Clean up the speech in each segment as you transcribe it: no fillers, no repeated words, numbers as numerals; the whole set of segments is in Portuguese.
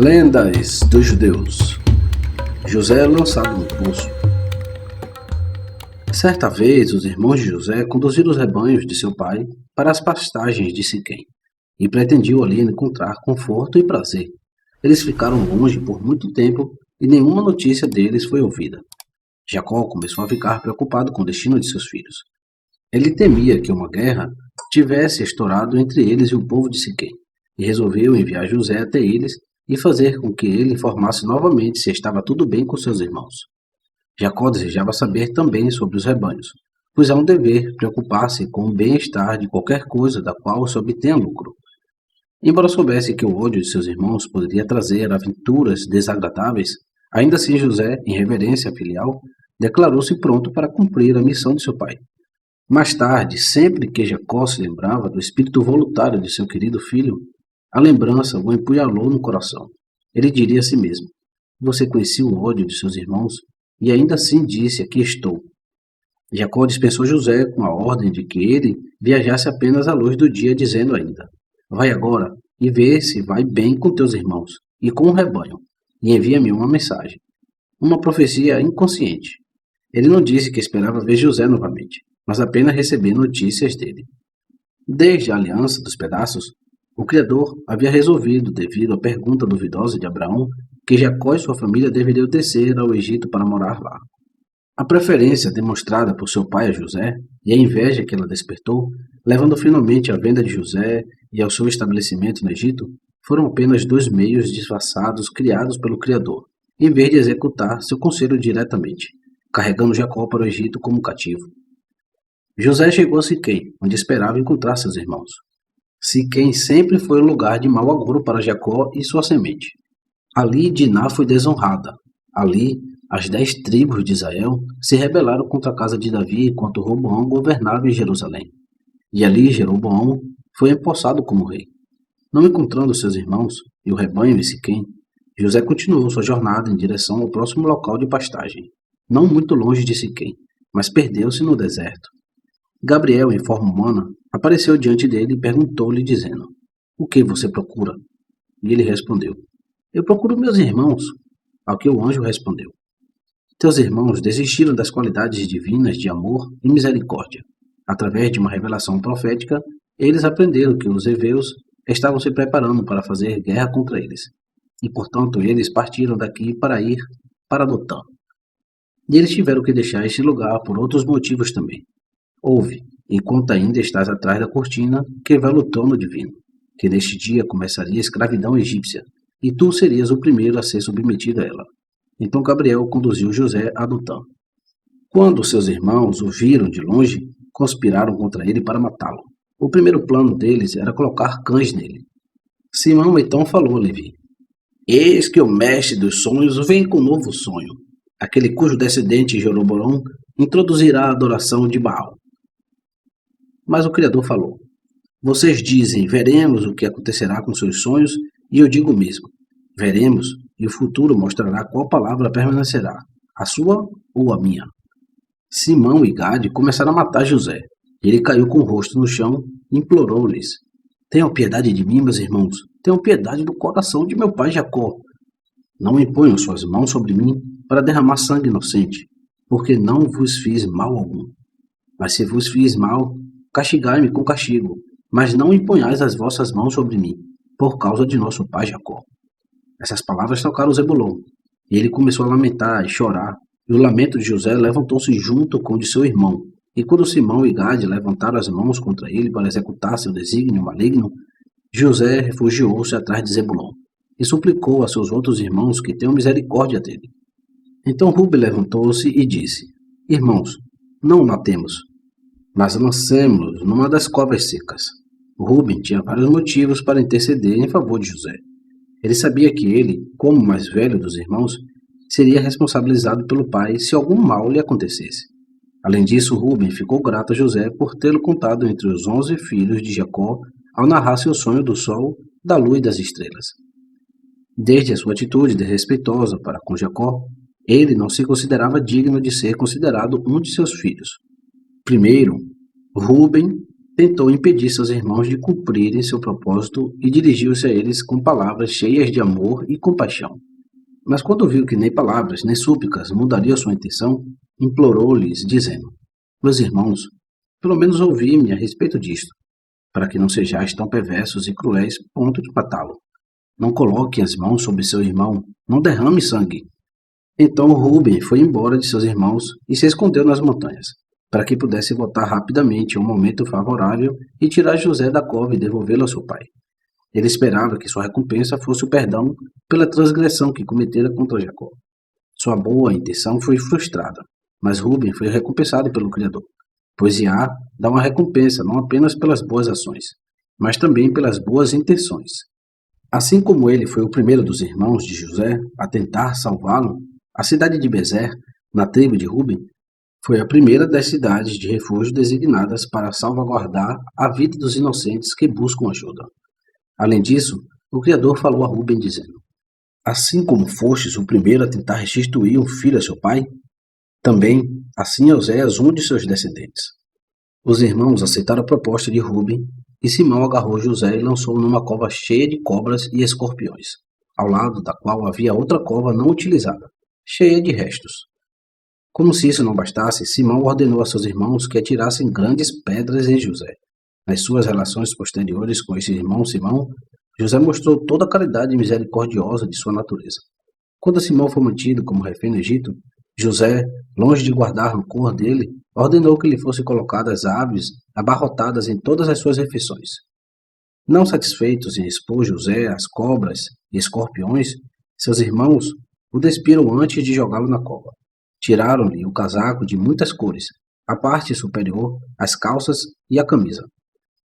Lendas dos judeus. José lançado no poço. Certa vez, os irmãos de José conduziram os rebanhos de seu pai para as pastagens de Siquém e pretendiam ali encontrar conforto e prazer. Eles ficaram longe por muito tempo e nenhuma notícia deles foi ouvida. Jacó começou a ficar preocupado com o destino de seus filhos. Ele temia que uma guerra tivesse estourado entre eles e o povo de Siquém e resolveu enviar José até eles e fazer com que ele informasse novamente se estava tudo bem com seus irmãos. Jacó desejava saber também sobre os rebanhos, pois há um dever preocupar-se com o bem-estar de qualquer coisa da qual se obtenha lucro. Embora soubesse que o ódio de seus irmãos poderia trazer aventuras desagradáveis, ainda assim José, em reverência filial, declarou-se pronto para cumprir a missão de seu pai. Mais tarde, sempre que Jacó se lembrava do espírito voluntário de seu querido filho, a lembrança o empunhalou no coração. Ele diria a si mesmo: você conhecia o ódio de seus irmãos e ainda assim disse: aqui estou. Jacó dispensou José com a ordem de que ele viajasse apenas à luz do dia, dizendo ainda: vai agora e vê se vai bem com teus irmãos e com o rebanho, e envia-me uma mensagem. Uma profecia inconsciente. Ele não disse que esperava ver José novamente, mas apenas receber notícias dele. Desde a aliança dos pedaços, o Criador havia resolvido, devido à pergunta duvidosa de Abraão, que Jacó e sua família deveriam descer ao Egito para morar lá. A preferência demonstrada por seu pai a José e a inveja que ela despertou, levando finalmente à venda de José e ao seu estabelecimento no Egito, foram apenas dois meios disfarçados criados pelo Criador, em vez de executar seu conselho diretamente, carregando Jacó para o Egito como cativo. José chegou a Siquém, onde esperava encontrar seus irmãos. Siquém sempre foi um lugar de mau agouro para Jacó e sua semente. Ali Diná foi desonrada. Ali as 10 tribos de Israel se rebelaram contra a casa de Davi enquanto Roboão governava em Jerusalém. E ali Jeroboão foi empossado como rei. Não encontrando seus irmãos e o rebanho em Siquém, José continuou sua jornada em direção ao próximo local de pastagem, não muito longe de Siquém, mas perdeu-se no deserto. Gabriel, em forma humana, apareceu diante dele e perguntou-lhe, dizendo: o que você procura? E ele respondeu: eu procuro meus irmãos. Ao que o anjo respondeu: teus irmãos desistiram das qualidades divinas de amor e misericórdia. Através de uma revelação profética, eles aprenderam que os heveus estavam se preparando para fazer guerra contra eles. E, portanto, eles partiram daqui para ir para Dotã. E eles tiveram que deixar este lugar por outros motivos também. Ouve, enquanto ainda estás atrás da cortina que vela o trono divino, que neste dia começaria a escravidão egípcia, e tu serias o primeiro a ser submetido a ela. Então Gabriel conduziu José a Dotã. Quando seus irmãos o viram de longe, conspiraram contra ele para matá-lo. O primeiro plano deles era colocar cães nele. Simão então falou a Levi: eis que o mestre dos sonhos vem com um novo sonho, aquele cujo descendente Jeroboão introduzirá a adoração de Baal. Mas o Criador falou: vocês dizem, veremos o que acontecerá com seus sonhos, e eu digo mesmo, veremos, e o futuro mostrará qual palavra permanecerá, a sua ou a minha. Simão e Gade começaram a matar José. Ele caiu com o rosto no chão e implorou-lhes: tenham piedade de mim, meus irmãos, tenham piedade do coração de meu pai Jacó. Não imponham suas mãos sobre mim para derramar sangue inocente, porque não vos fiz mal algum. Mas se vos fiz mal, castigai-me com castigo, mas não imponhais as vossas mãos sobre mim, por causa de nosso pai Jacó. Essas palavras tocaram Zebulon, e ele começou a lamentar e chorar, e o lamento de José levantou-se junto com o de seu irmão. E quando Simão e Gade levantaram as mãos contra ele para executar seu desígnio maligno, José refugiou-se atrás de Zebulon, e suplicou a seus outros irmãos que tenham misericórdia dele. Então Rúben levantou-se e disse: irmãos, não o matemos, mas lancemo-lo numa das covas secas. Rúben tinha vários motivos para interceder em favor de José. Ele sabia que ele, como o mais velho dos irmãos, seria responsabilizado pelo pai se algum mal lhe acontecesse. Além disso, Rúben ficou grato a José por tê-lo contado entre os 11 filhos de Jacó ao narrar seu sonho do sol, da lua e das estrelas. Desde a sua atitude desrespeitosa para com Jacó, ele não se considerava digno de ser considerado um de seus filhos. Primeiro, Rúben tentou impedir seus irmãos de cumprirem seu propósito e dirigiu-se a eles com palavras cheias de amor e compaixão. Mas quando viu que nem palavras nem súplicas mudariam sua intenção, implorou-lhes, dizendo: Meus irmãos, pelo menos ouvi-me a respeito disto, para que não sejais tão perversos e cruéis ponto de matá-lo. Não coloquem as mãos sobre seu irmão, não derrame sangue. Então Rúben foi embora de seus irmãos e se escondeu nas montanhas, para que pudesse voltar rapidamente a um momento favorável e tirar José da cova e devolvê-lo a seu pai. Ele esperava que sua recompensa fosse o perdão pela transgressão que cometera contra Jacó. Sua boa intenção foi frustrada, mas Rúben foi recompensado pelo Criador, pois Iá dá uma recompensa não apenas pelas boas ações, mas também pelas boas intenções. Assim como ele foi o primeiro dos irmãos de José a tentar salvá-lo, a cidade de Bezer, na tribo de Rúben, foi a primeira das cidades de refúgio designadas para salvaguardar a vida dos inocentes que buscam ajuda. Além disso, o Criador falou a Rúben dizendo: Assim como fostes o primeiro a tentar restituir um filho a seu pai, também assim Oséias um de seus descendentes. Os irmãos aceitaram a proposta de Rúben, e Simão agarrou José e lançou-o numa cova cheia de cobras e escorpiões, ao lado da qual havia outra cova não utilizada, cheia de restos. Como se isso não bastasse, Simão ordenou a seus irmãos que atirassem grandes pedras em José. Nas suas relações posteriores com esse irmão Simão, José mostrou toda a caridade misericordiosa de sua natureza. Quando Simão foi mantido como refém no Egito, José, longe de guardar rancor dele, ordenou que lhe fossem colocadas aves abarrotadas em todas as suas refeições. Não satisfeitos em expor José às cobras e escorpiões, seus irmãos o despiram antes de jogá-lo na cova. Tiraram-lhe o casaco de muitas cores, a parte superior, as calças e a camisa.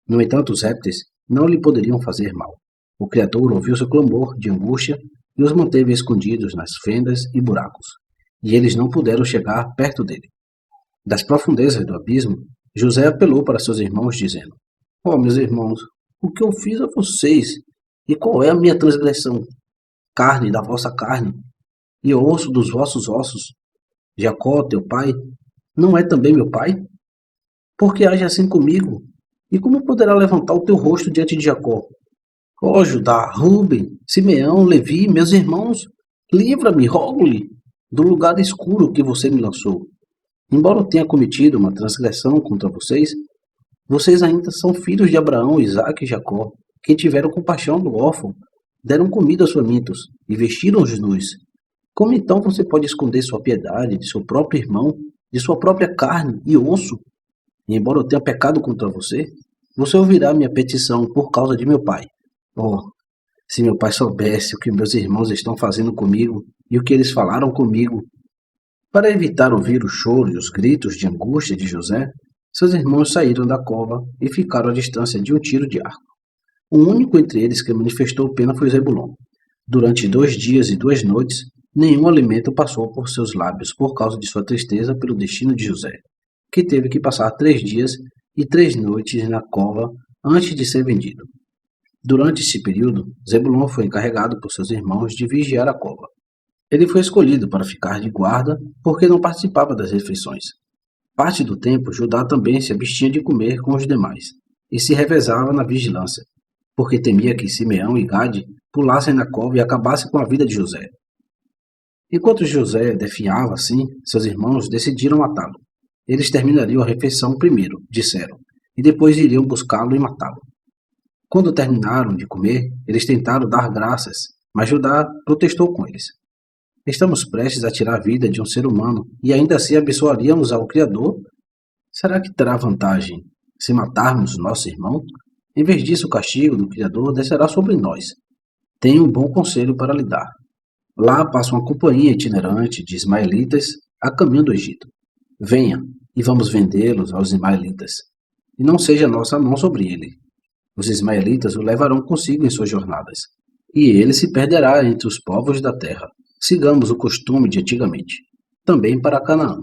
No entanto, os répteis não lhe poderiam fazer mal. O Criador ouviu seu clamor de angústia e os manteve escondidos nas fendas e buracos, e eles não puderam chegar perto dele. Das profundezas do abismo, José apelou para seus irmãos, dizendo: Meus irmãos, o que eu fiz a vocês? E qual é a minha transgressão? Carne da vossa carne e osso dos vossos ossos. Jacó, teu pai, não é também meu pai? Por que age assim comigo? E como poderá levantar o teu rosto diante de Jacó? Judá, Rúben, Simeão, Levi, meus irmãos, livra-me, rogo-lhe, do lugar escuro que você me lançou. Embora eu tenha cometido uma transgressão contra vocês, vocês ainda são filhos de Abraão, Isaque e Jacó, que tiveram compaixão do órfão, deram comida aos famintos e vestiram os nus. Como então você pode esconder sua piedade de seu próprio irmão, de sua própria carne e osso? E embora eu tenha pecado contra você, você ouvirá minha petição por causa de meu pai. Se meu pai soubesse o que meus irmãos estão fazendo comigo e o que eles falaram comigo. Para evitar ouvir o choro e os gritos de angústia de José, seus irmãos saíram da cova e ficaram à distância de um tiro de arco. O único entre eles que manifestou pena foi Zebulon. Durante 2 dias e 2 noites, nenhum alimento passou por seus lábios por causa de sua tristeza pelo destino de José, que teve que passar 3 dias e 3 noites na cova antes de ser vendido. Durante esse período, Zebulon foi encarregado por seus irmãos de vigiar a cova. Ele foi escolhido para ficar de guarda porque não participava das refeições. Parte do tempo, Judá também se abstinha de comer com os demais e se revezava na vigilância, porque temia que Simeão e Gade pulassem na cova e acabassem com a vida de José. Enquanto José definhava assim, seus irmãos decidiram matá-lo. Eles terminariam a refeição primeiro, disseram, e depois iriam buscá-lo e matá-lo. Quando terminaram de comer, eles tentaram dar graças, mas Judá protestou com eles. Estamos prestes a tirar a vida de um ser humano e ainda assim abençoaríamos ao Criador? Será que terá vantagem se matarmos nosso irmão? Em vez disso, o castigo do Criador descerá sobre nós. Tenho um bom conselho para lhe dar. Lá passa uma companhia itinerante de ismaelitas a caminho do Egito. Venha, e vamos vendê-los aos ismaelitas, e não seja nossa mão sobre ele. Os ismaelitas o levarão consigo em suas jornadas, e ele se perderá entre os povos da terra. Sigamos o costume de antigamente, também para Canaã.